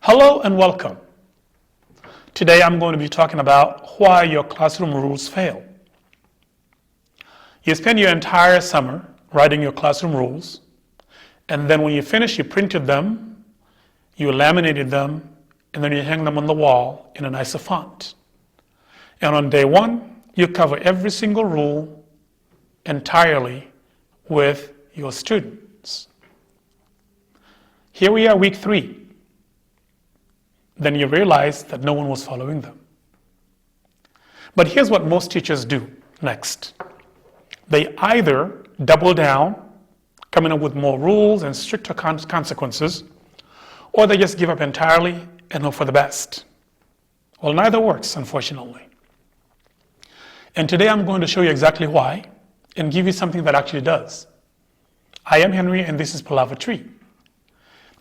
Hello and welcome. Today I'm going to be talking about why your classroom rules fail. You spend your entire summer writing your classroom rules, and then when you finish, you printed them, you laminated them, and then you hang them on the wall in a nicer font. And on day one, you cover every single rule entirely with your students. Here we are, week 3. Then you realize that no one was following them. But here's what most teachers do next. They either double down, coming up with more rules and stricter consequences, or they just give up entirely and hope for the best. Well, neither works, unfortunately. And today I'm going to show you exactly why and give you something that actually does. I am Henry, and this is Palaver Tree.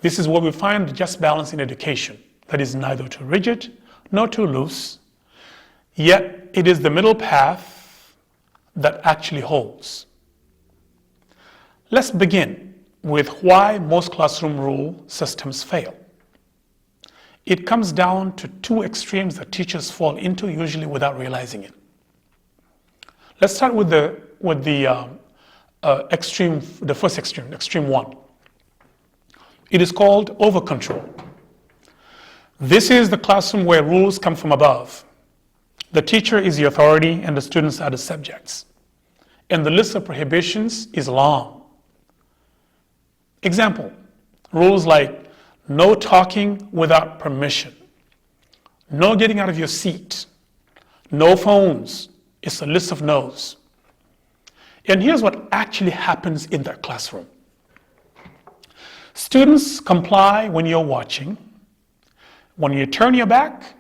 This is where we find the just balance in education that is neither too rigid nor too loose, yet it is the middle path that actually holds. Let's begin with why most classroom rule systems fail. It comes down to 2 extremes that teachers fall into, usually without realizing it. Let's start with the first extreme, extreme 1. It is called over-control. This is the classroom where rules come from above. The teacher is the authority and the students are the subjects. And the list of prohibitions is long. Example, rules like no talking without permission, no getting out of your seat, no phones. It's a list of no's. And here's what actually happens in that classroom. Students comply when you're watching. When you turn your back,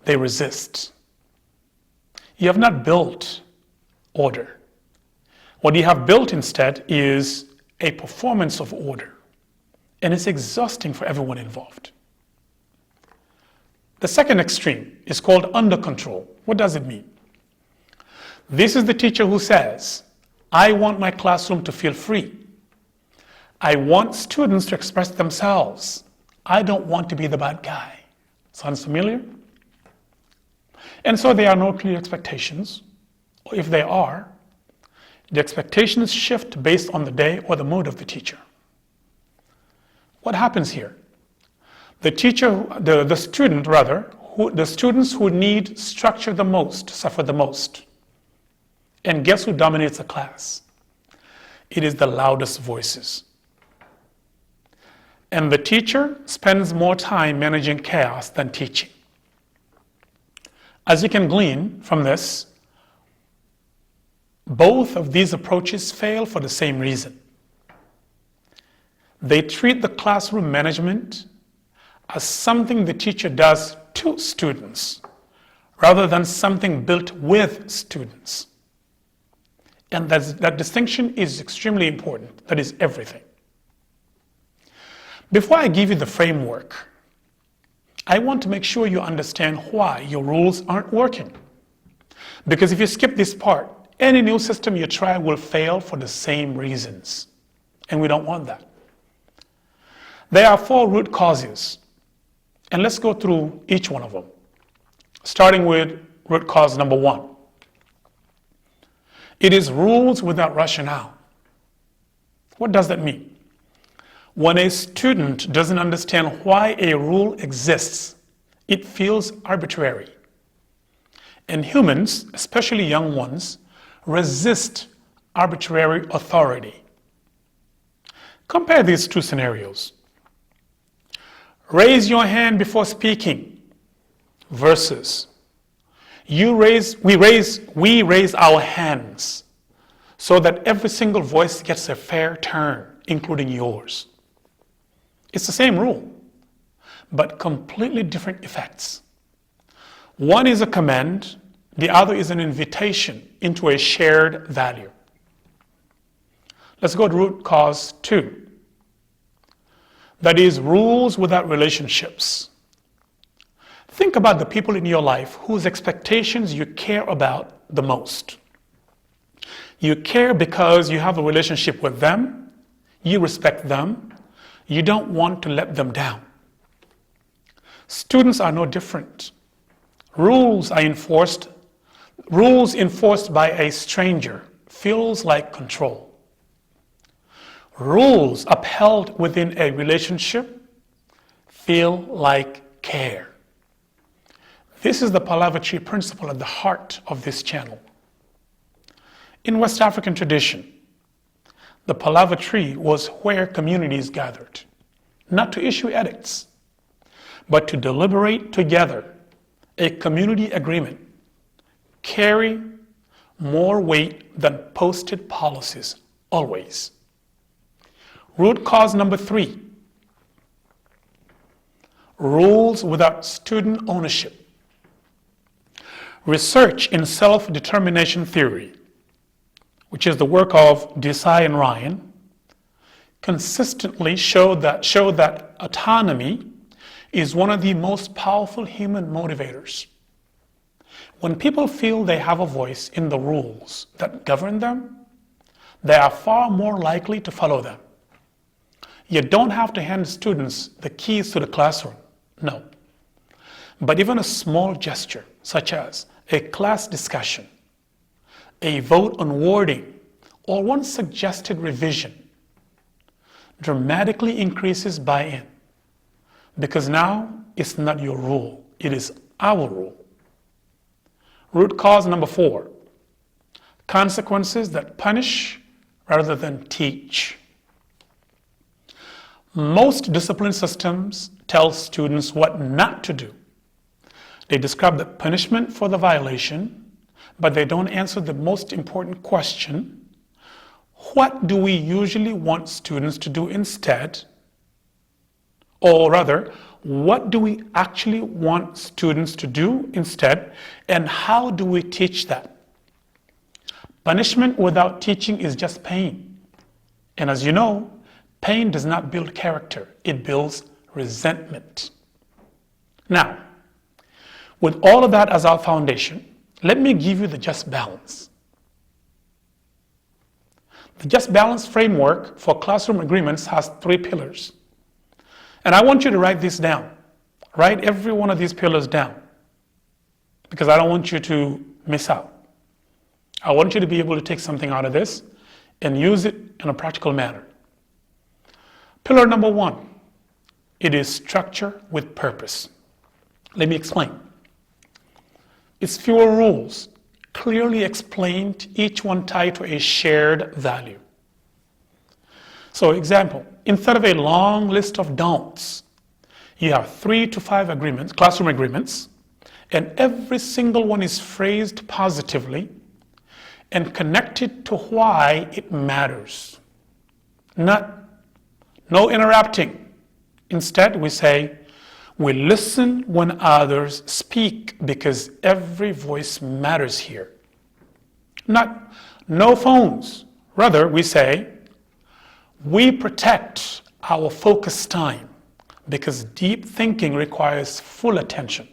they resist. You have not built order. What you have built instead is a performance of order, and it's exhausting for everyone involved. The second extreme is called under control. What does it mean? This is the teacher who says, I want my classroom to feel free. I want students to express themselves. I don't want to be the bad guy. Sounds familiar? And so there are no clear expectations, or if they are, the expectations shift based on the day or the mood of the teacher. What happens here? The students who need structure the most suffer the most. And guess who dominates the class? It is the loudest voices. And the teacher spends more time managing chaos than teaching. As you can glean from this, both of these approaches fail for the same reason. They treat the classroom management as something the teacher does to students, rather than something built with students. And that distinction is extremely important. That is everything. Before I give you the framework, I want to make sure you understand why your rules aren't working. Because if you skip this part, any new system you try will fail for the same reasons. And we don't want that. There are 4 root causes. And let's go through each one of them. Starting with root cause number 1. It is rules without rationale. What does that mean? When a student doesn't understand why a rule exists, it feels arbitrary. And humans, especially young ones, resist arbitrary authority. Compare these 2 scenarios. Raise your hand before speaking versus we raise our hands so that every single voice gets a fair turn, including yours. It's the same rule, but completely different effects. One is a command, the other is an invitation into a shared value. Let's go to root cause 2. That is rules without relationships. Think about the people in your life whose expectations you care about the most. You care because you have a relationship with them, you respect them, you don't want to let them down. Students are no different. Rules enforced by a stranger feels like control. Rules upheld within a relationship feel like care. This is the Palaver tree principle at the heart of this channel. In West African tradition, the Palaver tree was where communities gathered, not to issue edicts, but to deliberate together. A community agreement carry more weight than posted policies, always. Root cause number 3, rules without student ownership. Research in self-determination theory, which is the work of Desai and Ryan, consistently showed that autonomy is one of the most powerful human motivators. When people feel they have a voice in the rules that govern them, they are far more likely to follow them. You don't have to hand students the keys to the classroom, no. But even a small gesture, such as a class discussion, a vote on wording, or one suggested revision, dramatically increases buy-in. Because now it's not your rule, it is our rule. Root cause number 4, consequences that punish rather than teach. Most discipline systems tell students what not to do. They describe the punishment for the violation, but they don't answer the most important question: what do we usually want students to do instead? Or rather, what do we actually want students to do instead, and how do we teach that? Punishment without teaching is just pain. And as you know, pain does not build character, it builds resentment. Now, with all of that as our foundation, let me give you the just balance. The just balance framework for classroom agreements has 3 pillars. And I want you to write this down. Write every one of these pillars down, because I don't want you to miss out. I want you to be able to take something out of this and use it in a practical manner. Pillar number 1, it is structure with purpose. Let me explain. It's fewer rules, clearly explained, each one tied to a shared value. So example, instead of a long list of don'ts, you have 3 to 5 agreements, classroom agreements, and every single one is phrased positively and connected to why it matters. No interrupting. Instead, we say, we listen when others speak because every voice matters here. Not no phones. Rather, we say, we protect our focus time because deep thinking requires full attention.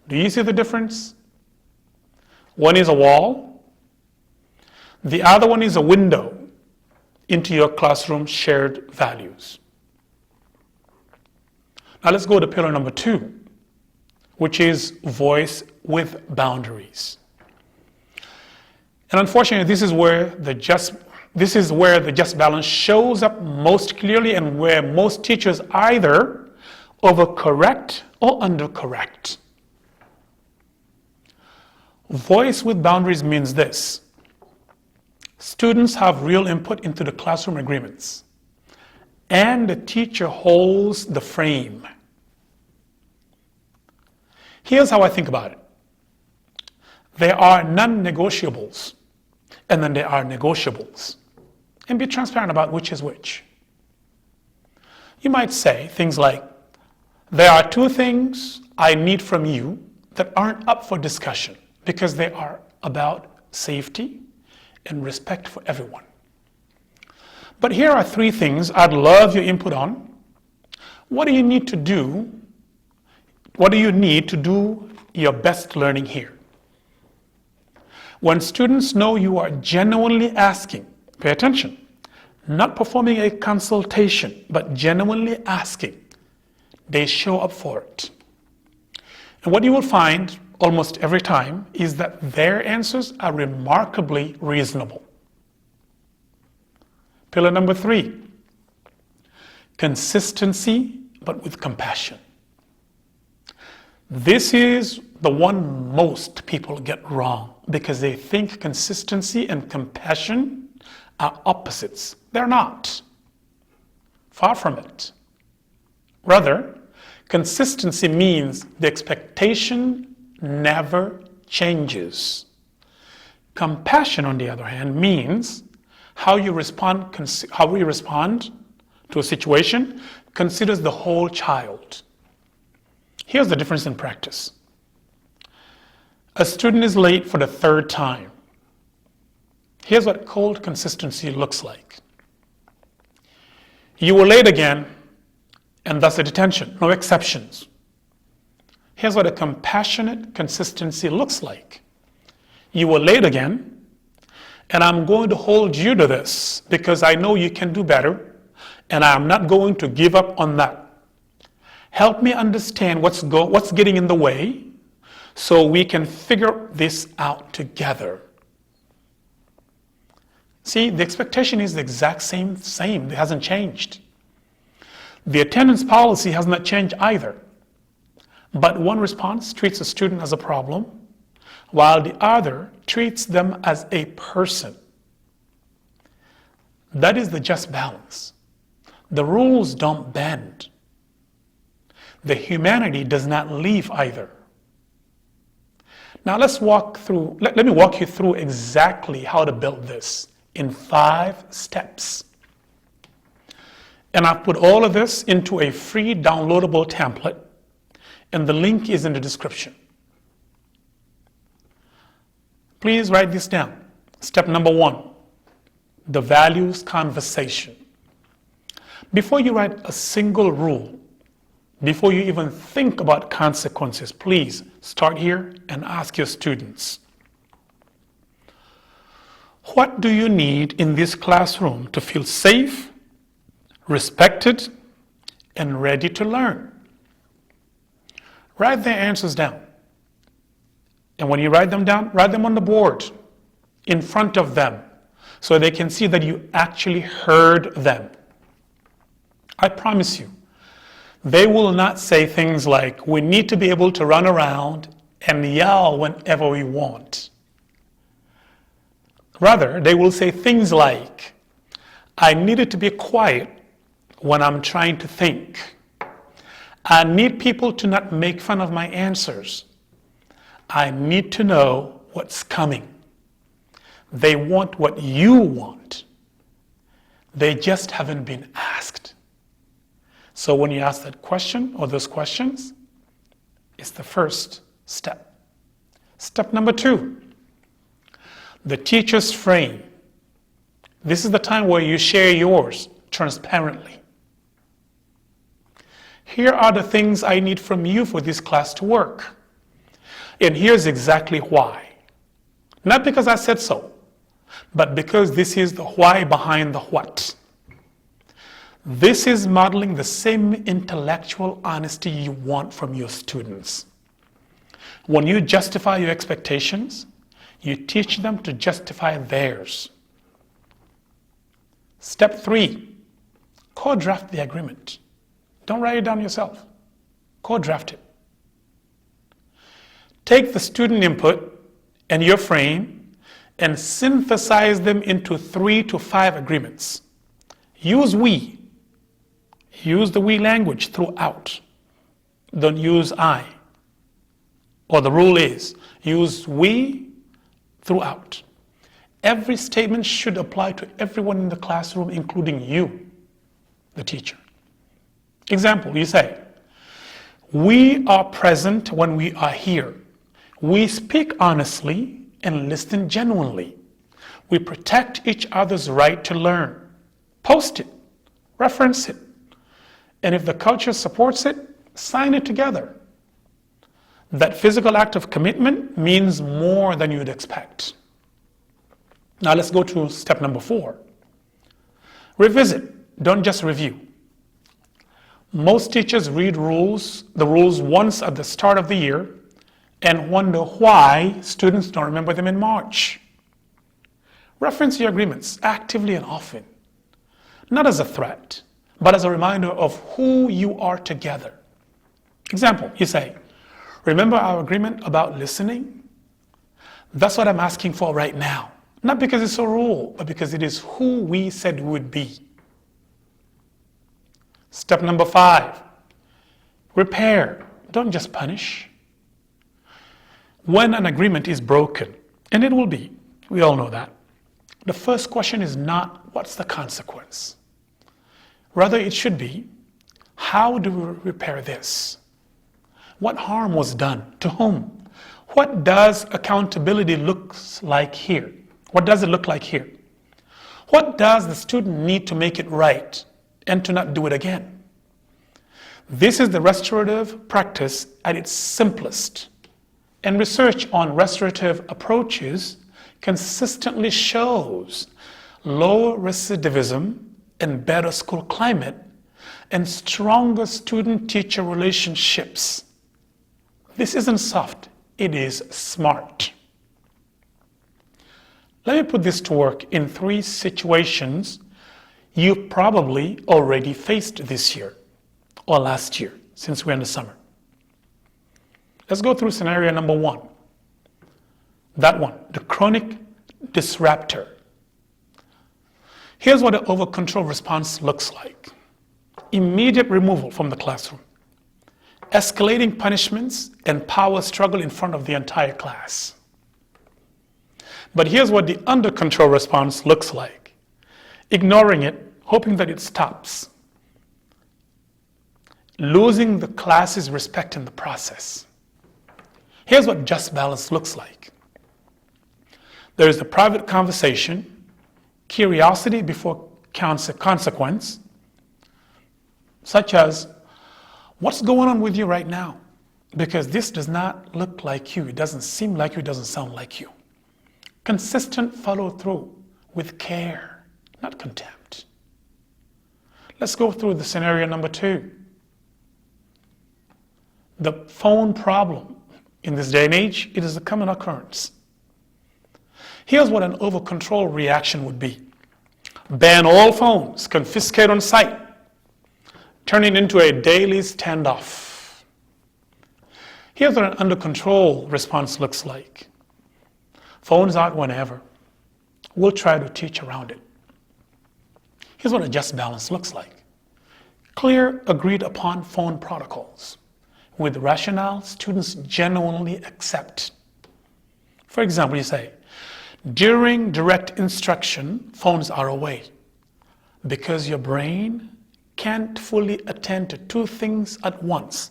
Do you see the difference? One is a wall. The other one is a window into your classroom shared values. Now let's go to pillar number 2, which is voice with boundaries. And unfortunately, this is where the just balance shows up most clearly, and where most teachers either overcorrect or undercorrect. Voice with boundaries means this: students have real input into the classroom agreements, and the teacher holds the frame. Here's how I think about it. There are non-negotiables, and then there are negotiables. And be transparent about which is which. You might say things like, there are 2 things I need from you that aren't up for discussion because they are about safety and respect for everyone. But here are 3 things I'd love your input on. What do you need to do? What do you need to do your best learning here? When students know you are genuinely asking, pay attention, not performing a consultation, but genuinely asking, they show up for it. And what you will find almost every time is that their answers are remarkably reasonable. Pillar number 3, consistency, but with compassion. This is the one most people get wrong because they think consistency and compassion are opposites. They're not. Far from it. Rather, consistency means the expectation never changes. Compassion, on the other hand, means how we respond to a situation considers the whole child. Here's the difference in practice. A student is late for the 3rd time. Here's what cold consistency looks like. You were late again, and thus a detention, no exceptions. Here's what a compassionate consistency looks like. You were late again, and I'm going to hold you to this because I know you can do better, and I'm not going to give up on that. Help me understand what's getting in the way so we can figure this out together. See, the expectation is the exact same. It hasn't changed. The attendance policy has not changed either. But one response treats a student as a problem, while the other treats them as a person. That is the just balance. The rules don't bend. The humanity does not leave either. Now let me walk you through exactly how to build this in 5 steps. And I've put all of this into a free downloadable template, and the link is in the description. Please write this down. Step number 1, the values conversation. Before you write a single rule, before you even think about consequences, please start here and ask your students, what do you need in this classroom to feel safe, respected, and ready to learn? Write their answers down. And when you write them down, write them on the board in front of them so they can see that you actually heard them. I promise you, they will not say things like, we need to be able to run around and yell whenever we want. Rather, they will say things like, I needed to be quiet when I'm trying to think. I need people to not make fun of my answers. I need to know what's coming. They want what you want. They just haven't been asked. So when you ask that question or those questions, it's the first step. Step number 2, the teacher's frame. This is the time where you share yours transparently. Here are the things I need from you for this class to work. And here's exactly why. Not because I said so, but because this is the why behind the what. This is modeling the same intellectual honesty you want from your students. When you justify your expectations, you teach them to justify theirs. Step 3, co-draft the agreement. Don't write it down yourself. Co-draft it. Take the student input and your frame and synthesize them into 3 to 5 agreements. Use we. Use the we language throughout. Don't use I. Or the rule is, use we throughout. Every statement should apply to everyone in the classroom, including you, the teacher. Example, you say, we are present when we are here. We speak honestly and listen genuinely. We protect each other's right to learn. Post it, reference it, and if the culture supports it, sign it together. That physical act of commitment means more than you'd expect. Now let's go to step number 4. Revisit, don't just review. Most teachers read the rules once at the start of the year and wonder why students don't remember them in March. Reference your agreements actively and often, not as a threat, but as a reminder of who you are together. Example, you say, remember our agreement about listening? That's what I'm asking for right now. Not because it's a rule, but because it is who we said we would be. Step number 5, repair, don't just punish. When an agreement is broken, and it will be, we all know that, the first question is not what's the consequence. Rather, it should be, how do we repair this? What harm was done? To whom? What does accountability look like here? What does it look like here? What does the student need to make it right and to not do it again? This is the restorative practice at its simplest. And research on restorative approaches consistently shows lower recidivism and better school climate and stronger student-teacher relationships. This isn't soft, it is smart. Let me put this to work in 3 situations you probably already faced this year or last year, since we're in the summer. Let's go through scenario number 1. That one, the chronic disruptor. Here's what the over-control response looks like. Immediate removal from the classroom, escalating punishments, and power struggle in front of the entire class. But here's what the under-control response looks like. Ignoring it, hoping that it stops. Losing the class's respect in the process. Here's what just balance looks like. There is a private conversation, curiosity before consequence, such as, what's going on with you right now? Because this does not look like you, it doesn't seem like you, it doesn't sound like you. Consistent follow through with care, not contempt. Let's go through the scenario number 2. The phone problem. In this day and age, it is a common occurrence. Here's what an over-control reaction would be. Ban all phones, confiscate on site, turning into a daily standoff. Here's what an under-control response looks like. Phones out whenever. We'll try to teach around it. Here's what a just balance looks like. Clear, agreed upon phone protocols with rationale students genuinely accept. For example, you say, during direct instruction, phones are away because your brain can't fully attend to 2 things at once,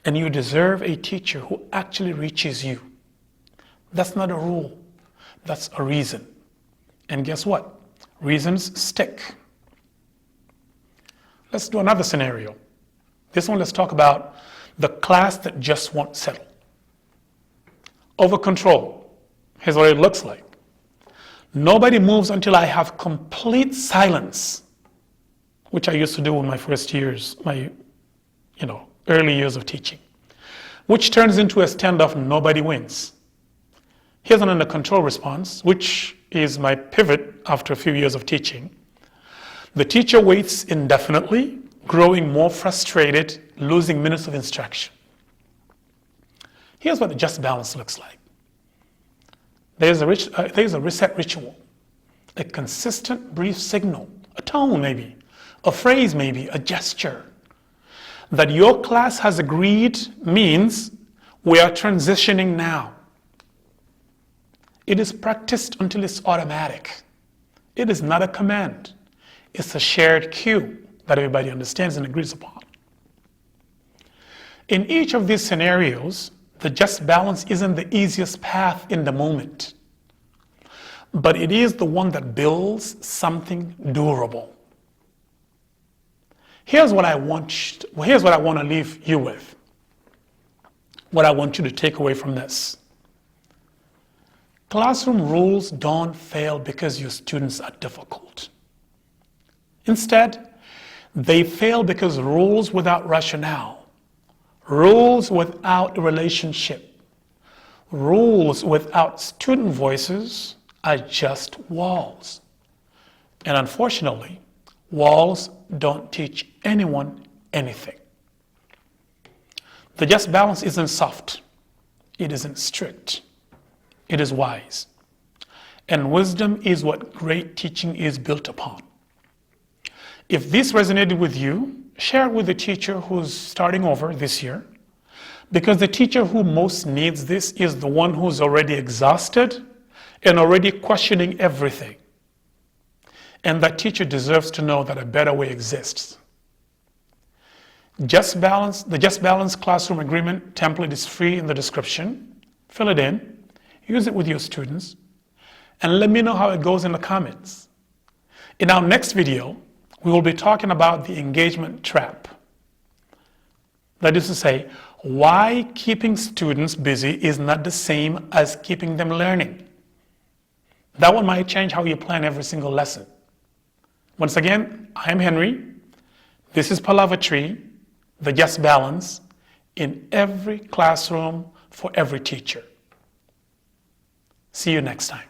and you deserve a teacher who actually reaches you. That's not a rule, that's a reason. And guess what? Reasons stick. Let's do another scenario. This one, let's talk about the class that just won't settle. Over control. Here's what it looks like. Nobody moves until I have complete silence, which I used to do in my first years, my early years of teaching, which turns into a standoff, nobody wins. Here's an under control response, which is my pivot after a few years of teaching. The teacher waits indefinitely, growing more frustrated, losing minutes of instruction. Here's what the just balance looks like. There's a reset ritual, a consistent brief signal, a tone maybe, a phrase maybe, a gesture, that your class has agreed means we are transitioning now. It is practiced until it's automatic. It is not a command. It's a shared cue that everybody understands and agrees upon. In each of these scenarios, the just balance isn't the easiest path in the moment, but it is the one that builds something durable. Here's what I want to leave you with. What I want you to take away from this. Classroom rules don't fail because your students are difficult. Instead, They fail because rules without rationale, rules without relationship, rules without student voices are just walls. And unfortunately, walls don't teach anyone anything. The just balance isn't soft. It isn't strict. It is wise. And wisdom is what great teaching is built upon. If this resonated with you, share it with the teacher who's starting over this year, because the teacher who most needs this is the one who's already exhausted and already questioning everything. And that teacher deserves to know that a better way exists. The Just Balance Classroom Agreement template is free in the description. Fill it in, use it with your students, and let me know how it goes in the comments. In our next video, we will be talking about the engagement trap. That is to say, why keeping students busy is not the same as keeping them learning. That one might change how you plan every single lesson. Once again, I am Henry. This is Palaver, the Just Balance, in every classroom for every teacher. See you next time.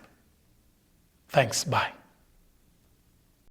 Thanks. Bye.